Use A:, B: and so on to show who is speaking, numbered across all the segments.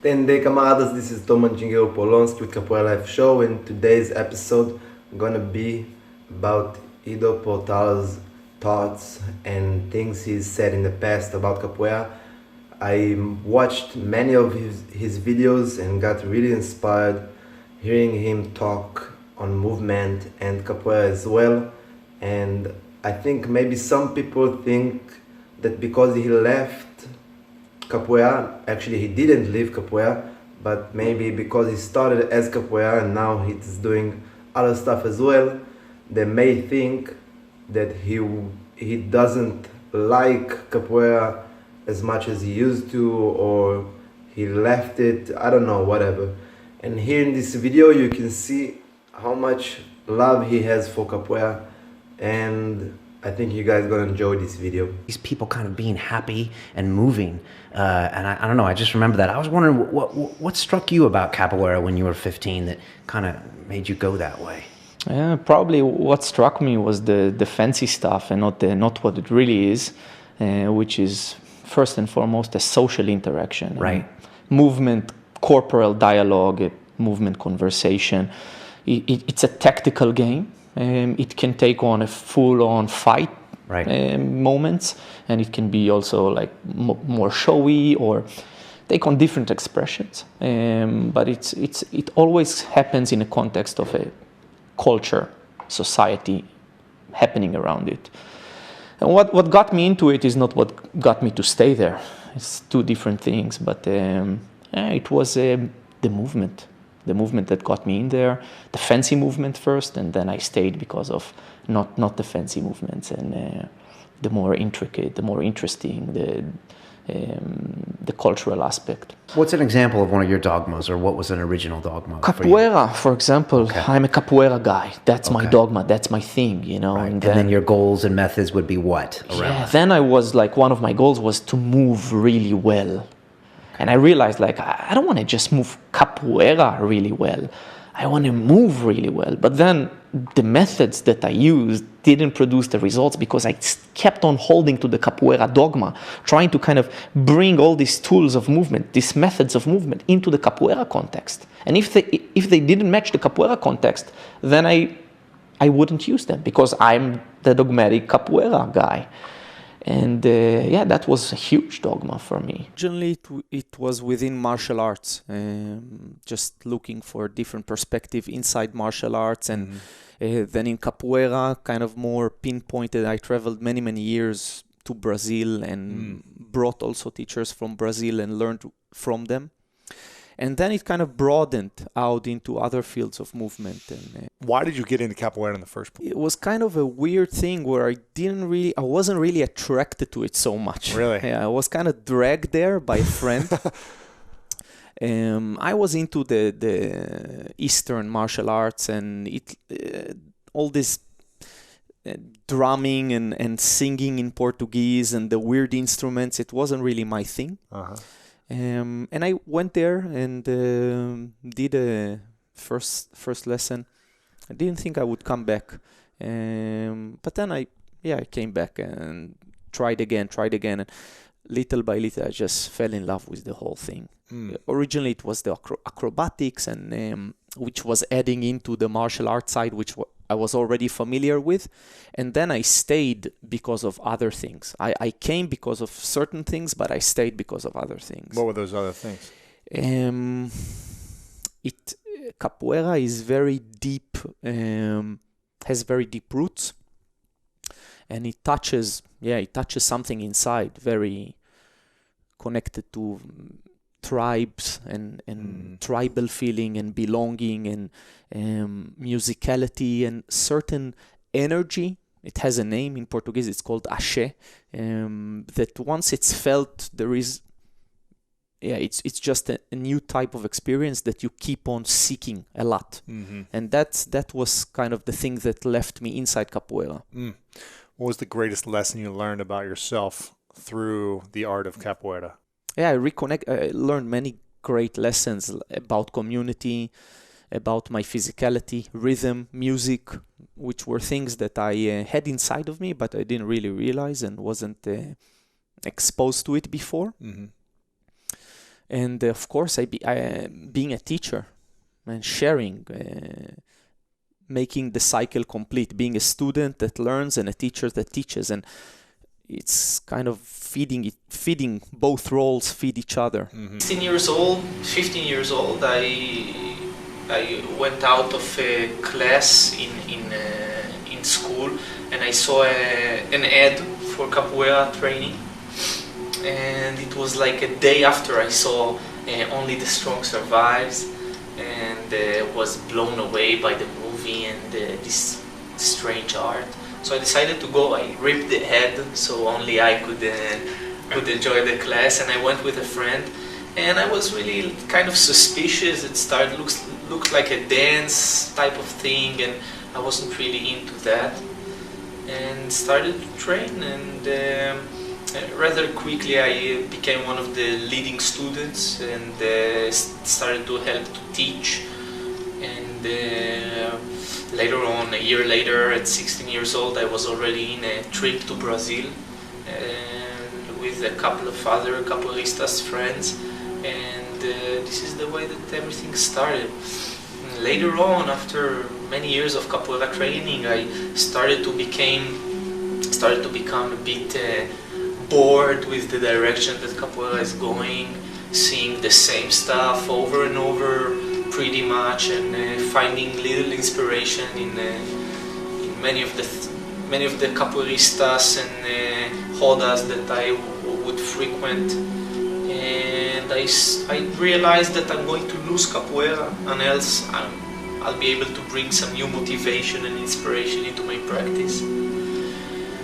A: Day camaradas, this is Toman Jingero Polonsky with Capoeira Live Show, and today's episode gonna be about Ido Portal's thoughts and things he's said in the past about Capoeira. I watched many of his videos and got really inspired hearing him talk on movement and Capoeira as well. And I think maybe some people think that because he left Capoeira, actually he didn't leave Capoeira, but maybe because he started as Capoeira and now he's doing other stuff as well, they may think that he doesn't like Capoeira as much as he used to, or he left it, I don't know, whatever. And here in this video you can see how much love he has for Capoeira, and I think you guys gonna enjoy this video.
B: These people kind of being happy and moving, and I don't know, I just remember that. I was wondering what struck you about Capoeira when you were 15 that kind of made you go that way?
C: Yeah, probably what struck me was the fancy stuff and not what it really is, which is first and foremost a social interaction.
B: Right.
C: Movement, corporal dialogue, movement conversation. It's a tactical game. It can take on a full-on fight moments, and it can be also like more showy or take on different expressions. But it always happens in a context of a culture, society happening around it. And what got me into it is not what got me to stay there. It's two different things, but it was the movement. The movement that got me in there, the fancy movement first, and then I stayed because of not the fancy movements and the more intricate, the more interesting, the cultural aspect.
B: What's an example of one of your dogmas, or what was an original dogma?
C: Capoeira, for example. Okay. I'm a capoeira guy. That's my dogma. That's my thing, you know.
B: Right. And then your goals and methods would be what?
C: Then I was like, one of my goals was to move really well. And I realized, like, I don't want to just move capoeira really well. I want to move really well. But then the methods that I used didn't produce the results because I kept on holding to the capoeira dogma, trying to kind of bring all these tools of movement, these methods of movement into the capoeira context. And if they didn't match the capoeira context, then I wouldn't use them because I'm the dogmatic capoeira guy. And that was a huge dogma for me. Originally, it was within martial arts, just looking for a different perspective inside martial arts. And then in capoeira, kind of more pinpointed. I traveled many years to Brazil and brought also teachers from Brazil and learned from them. And then it kind of broadened out into other fields of movement. And
D: why did you get into capoeira in the first place?
C: It was kind of a weird thing where I wasn't really attracted to it so much.
D: Really?
C: Yeah, I was kind of dragged there by a friend. I was into the Eastern martial arts and all this drumming and singing in Portuguese and the weird instruments. It wasn't really my thing. Uh-huh. And I went there and did a first lesson. I didn't think I would come back, but then I came back and tried again, and little by little I just fell in love with the whole thing. Originally it was the acrobatics, and which was adding into the martial arts side, which I was already familiar with, and then I stayed because of other things. I came because of certain things, but I stayed because of other things.
D: What were those other things?
C: Capoeira is very deep, has very deep roots, and it touches something inside, very connected to tribes and tribal feeling and belonging and musicality and certain energy. It has a name in Portuguese. It's called axé. That once it's felt, there is, it's just a new type of experience that you keep on seeking a lot. Mm-hmm. And that was kind of the thing that left me inside capoeira.
D: What was the greatest lesson you learned about yourself through the art of capoeira?
C: I learned many great lessons about community, about my physicality, rhythm, music, which were things that I had inside of me, but I didn't really realize and wasn't exposed to it before. Mm-hmm. And of course, being a teacher and sharing, making the cycle complete, being a student that learns and a teacher that teaches, and it's kind of feeding both roles feed each other. 15 years old, I went out of a class in school, and I saw an ad for capoeira training, and it was like a day after I saw Only the Strong Survives, and was blown away by the movie and this strange art. So I decided to go. I ripped the ad so only I could enjoy the class, and I went with a friend. And I was really kind of suspicious. It looked like a dance type of thing, and I wasn't really into that. And started to train, and rather quickly I became one of the leading students, and started to help to teach. And later on, a year later, at 16 years old, I was already in a trip to Brazil with a couple of other capoeiristas friends, and this is the way that everything started. And later on, after many years of capoeira training, I started to become a bit bored with the direction that capoeira is going, seeing the same stuff over and over pretty much, and finding little inspiration in many of the capoeiristas and rodas that I would frequent. And I realized that I'm going to lose capoeira, and else I'll be able to bring some new motivation and inspiration into my practice.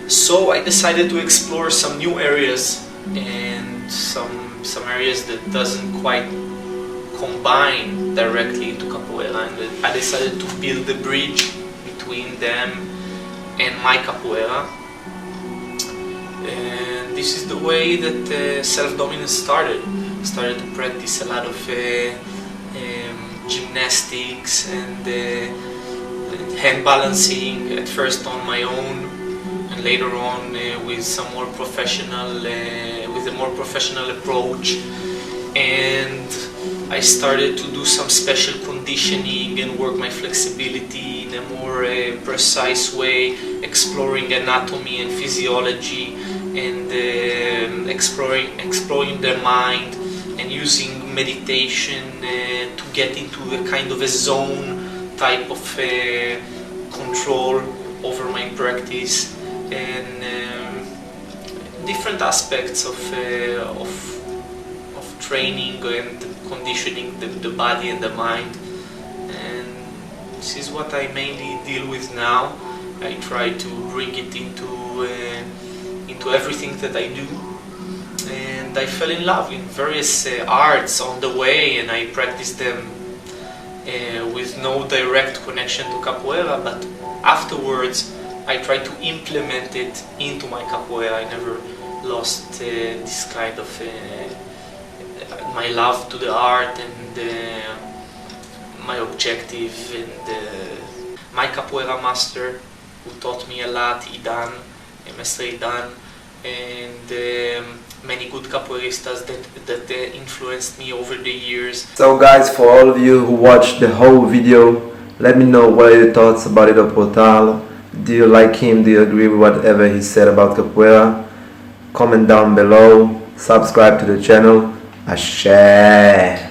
C: So I decided to explore some new areas, and some areas that doesn't quite combine directly into capoeira, and I decided to build a bridge between them and my capoeira. And this is the way that self-dominance started. I started to practice a lot of gymnastics and hand balancing, at first on my own, and later on with some more professional, with a more professional approach. And I started to do some special conditioning and work my flexibility in a more precise way, exploring anatomy and physiology, and exploring the mind, and using meditation to get into a kind of a zone type of control over my practice, and different aspects of training and conditioning the body and the mind. And this is what I mainly deal with now. I try to bring it into everything that I do, and I fell in love in various arts on the way, and I practiced them with no direct connection to capoeira, but afterwards I tried to implement it into my capoeira. I never lost this kind of my love to the art and my objective, and my capoeira master who taught me a lot, Idan, Mestre Idan, and many good capoeiristas that influenced me over the years.
A: So guys, for all of you who watched the whole video, let me know what are your thoughts about Ido Portal. Do you like him? Do you agree with whatever he said about capoeira? Comment down below, subscribe to the channel. Axé!